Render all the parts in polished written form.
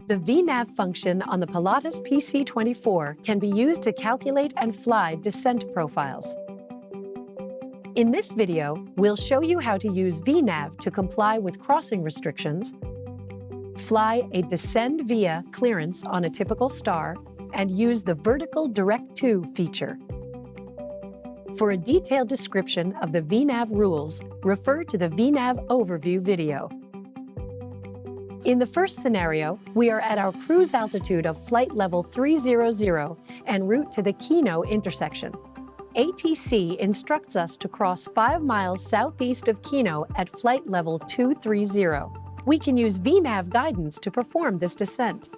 The VNAV function on the Pilatus PC-24 can be used to calculate and fly descent profiles. In this video, we'll show you how to use VNAV to comply with crossing restrictions, fly a descend via clearance on a typical star, and use the vertical direct-to feature. For a detailed description of the VNAV rules, refer to the VNAV overview video. In the first scenario, we are at our cruise altitude of flight level 300 en route to the Kino intersection. ATC instructs us to cross 5 miles southeast of Kino at flight level 230. We can use VNAV guidance to perform this descent.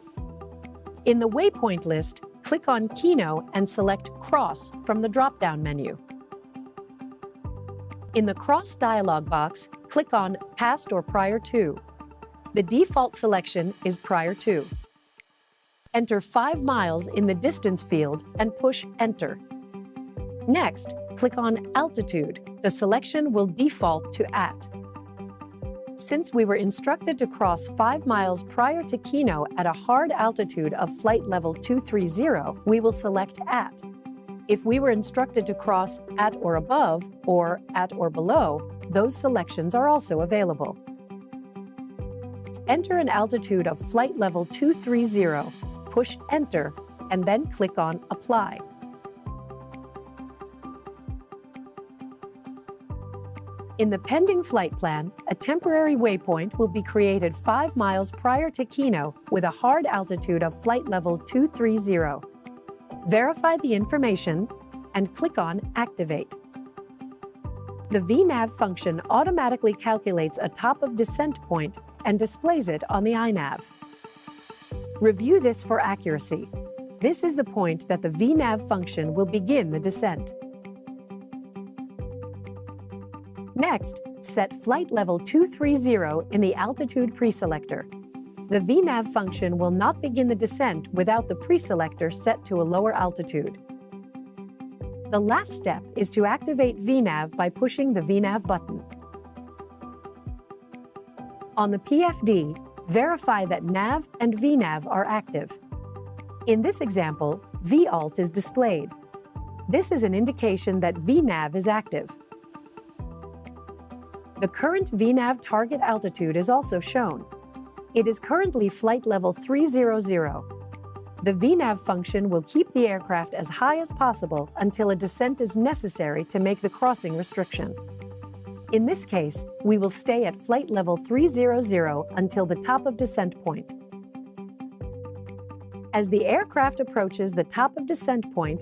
In the waypoint list, click on Kino and select Cross from the drop-down menu. In the Cross dialog box, click on Past or Prior to. The default selection is Prior to. Enter 5 miles in the distance field and push Enter. Next, click on Altitude. The selection will default to At. Since we were instructed to cross 5 miles prior to Kino at a hard altitude of flight level 230, we will select At. If we were instructed to cross at or above or at or below, those selections are also available. Enter an altitude of flight level 230, push Enter, and then click on Apply. In the pending flight plan, a temporary waypoint will be created 5 miles prior to Kino with a hard altitude of flight level 230. Verify the information and click on Activate. The VNAV function automatically calculates a top of descent point and displays it on the iNav. Review this for accuracy. This is the point that the VNAV function will begin the descent. Next, set flight level 230 in the altitude pre-selector. The VNAV function will not begin the descent without the pre-selector set to a lower altitude. The last step is to activate VNAV by pushing the VNAV button. On the PFD, verify that NAV and VNAV are active. In this example, VALT is displayed. This is an indication that VNAV is active. The current VNAV target altitude is also shown. It is currently flight level 300. The VNAV function will keep the aircraft as high as possible until a descent is necessary to make the crossing restriction. In this case, we will stay at flight level 300 until the top of descent point. As the aircraft approaches the top of descent point,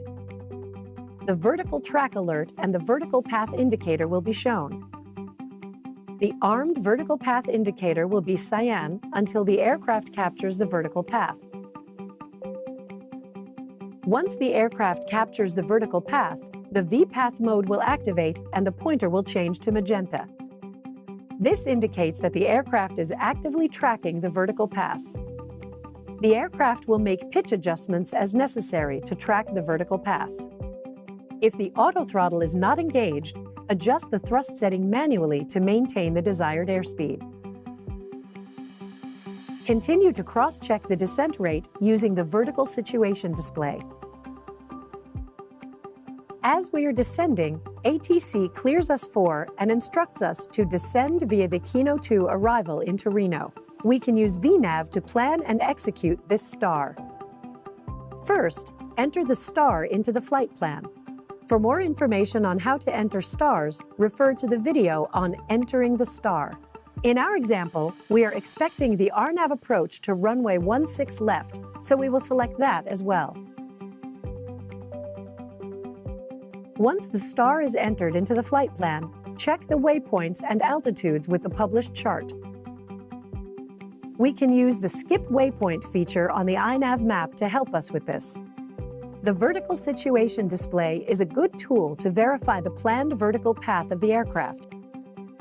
the vertical track alert and the vertical path indicator will be shown. The armed vertical path indicator will be cyan until the aircraft captures the vertical path. Once the aircraft captures the vertical path, the VPath mode will activate and the pointer will change to magenta. This indicates that the aircraft is actively tracking the vertical path. The aircraft will make pitch adjustments as necessary to track the vertical path. If the autothrottle is not engaged, adjust the thrust setting manually to maintain the desired airspeed. Continue to cross-check the descent rate using the vertical situation display. As we are descending, ATC clears us for and instructs us to descend via the Kino 2 arrival into Reno. We can use VNAV to plan and execute this star. First, enter the star into the flight plan. For more information on how to enter stars, refer to the video on Entering the Star. In our example, we are expecting the RNAV approach to runway 16 left, so we will select that as well. Once the star is entered into the flight plan, check the waypoints and altitudes with the published chart. We can use the Skip Waypoint feature on the iNav map to help us with this. The vertical situation display is a good tool to verify the planned vertical path of the aircraft.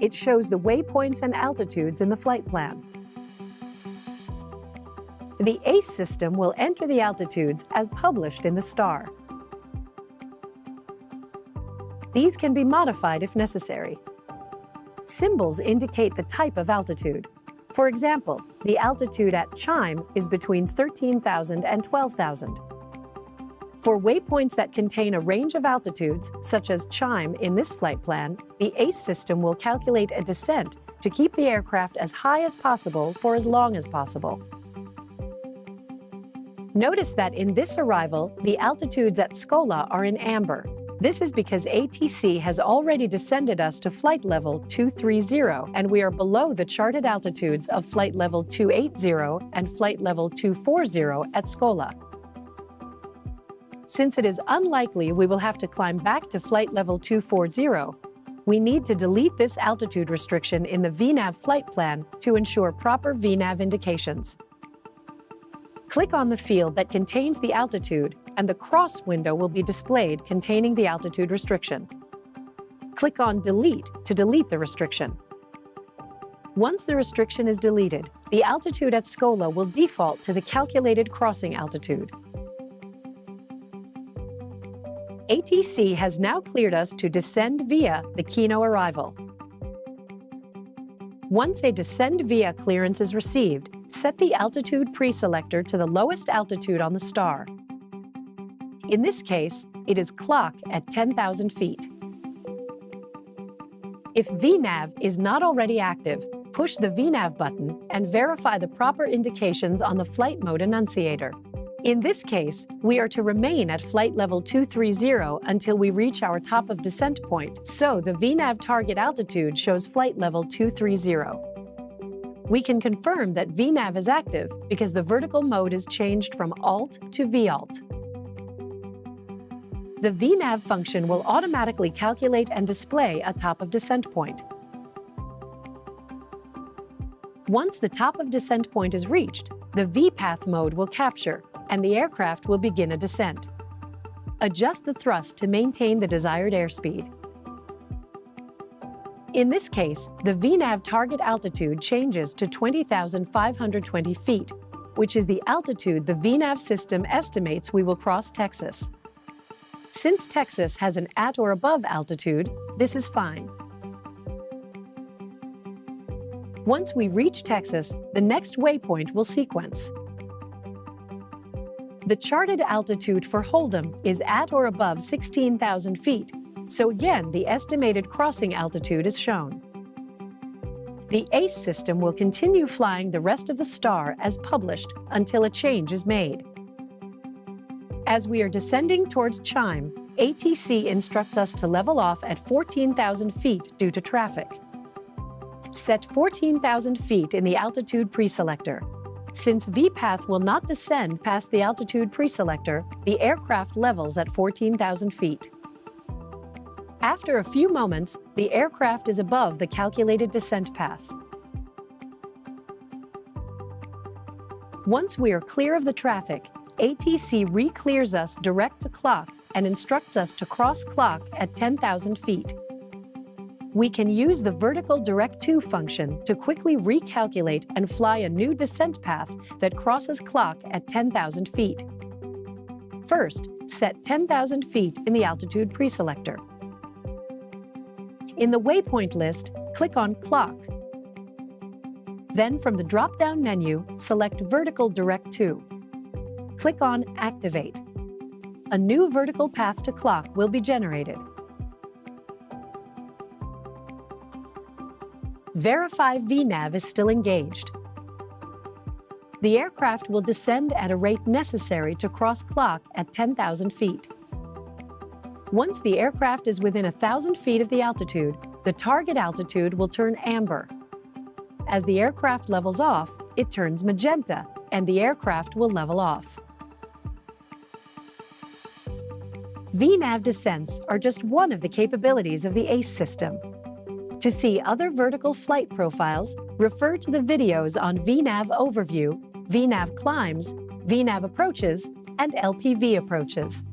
It shows the waypoints and altitudes in the flight plan. The ACE system will enter the altitudes as published in the star. These can be modified if necessary. Symbols indicate the type of altitude. For example, the altitude at chime is between 13,000 and 12,000. For waypoints that contain a range of altitudes, such as chime in this flight plan, the ACE system will calculate a descent to keep the aircraft as high as possible for as long as possible. Notice that in this arrival, the altitudes at Scola are in amber. This is because ATC has already descended us to flight level 230, and we are below the charted altitudes of flight level 280 and flight level 240 at Scola. Since it is unlikely we will have to climb back to flight level 240, we need to delete this altitude restriction in the VNAV flight plan to ensure proper VNAV indications. Click on the field that contains the altitude, and the cross window will be displayed containing the altitude restriction. Click on Delete to delete the restriction. Once the restriction is deleted, the altitude at Scola will default to the calculated crossing altitude. ATC has now cleared us to descend via the Kino arrival. Once a descend via clearance is received, set the altitude pre-selector to the lowest altitude on the star. In this case, it is clock at 10,000 feet. If VNAV is not already active, push the VNAV button and verify the proper indications on the flight mode annunciator. In this case, we are to remain at flight level 230 until we reach our top of descent point, so the VNAV target altitude shows flight level 230. We can confirm that VNAV is active because the vertical mode is changed from Alt to VALT. The VNAV function will automatically calculate and display a top of descent point. Once the top of descent point is reached, the VPath mode will capture, and the aircraft will begin a descent. Adjust the thrust to maintain the desired airspeed. In this case, the VNAV target altitude changes to 20,520 feet, which is the altitude the VNAV system estimates we will cross Texas. Since Texas has an at or above altitude, this is fine. Once we reach Texas, the next waypoint will sequence. The charted altitude for Hold'em is at or above 16,000 feet, so again, the estimated crossing altitude is shown. The ACE system will continue flying the rest of the star as published until a change is made. As we are descending towards chime, ATC instructs us to level off at 14,000 feet due to traffic. Set 14,000 feet in the altitude pre-selector. Since VPath will not descend past the altitude pre-selector, the aircraft levels at 14,000 feet. After a few moments, the aircraft is above the calculated descent path. Once we are clear of the traffic, ATC re-clears us direct to clock and instructs us to cross clock at 10,000 feet. We can use the vertical direct to function to quickly recalculate and fly a new descent path that crosses clock at 10,000 feet. First, set 10,000 feet in the altitude pre-selector. In the waypoint list, click on Clock. Then from the drop-down menu, select Vertical Direct To. Click on Activate. A new vertical path to clock will be generated. Verify VNAV is still engaged. The aircraft will descend at a rate necessary to cross clock at 10,000 feet. Once the aircraft is within 1,000 feet of the altitude, the target altitude will turn amber. As the aircraft levels off, it turns magenta, and the aircraft will level off. VNAV descents are just one of the capabilities of the ACE system. To see other vertical flight profiles, refer to the videos on VNAV Overview, VNAV Climbs, VNAV Approaches, and LPV Approaches.